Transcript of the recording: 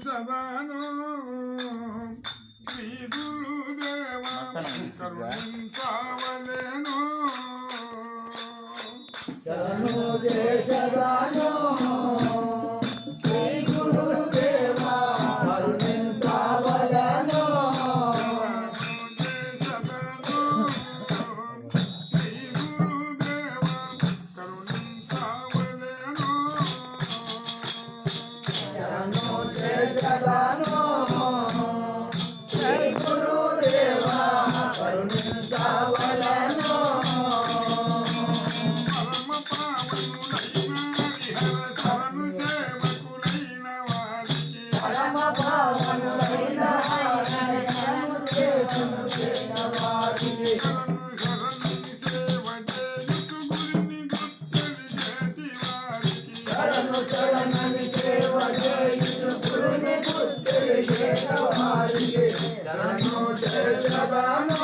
సదాను శ్రీ గురుదేవ కరుణించవలెను శరణు జయ సదాను శ్రీ గురుదేవ కరుణించవలెను సదాను శ్రీ గురుదేవ కరుణించవలెను పరమ పావనులైన హరిహర శరణు సేవకులైన వారికి పరమ పావనులైన శరణు సేవకులైన వారికి శరణు సేవ చేయుచు గురిని గుర్తెరిగేటి వారికి శరణు శరణని సేవ చేయుచు గురుని గుర్తెరిగేటి వారికి శరణు జయ సదాను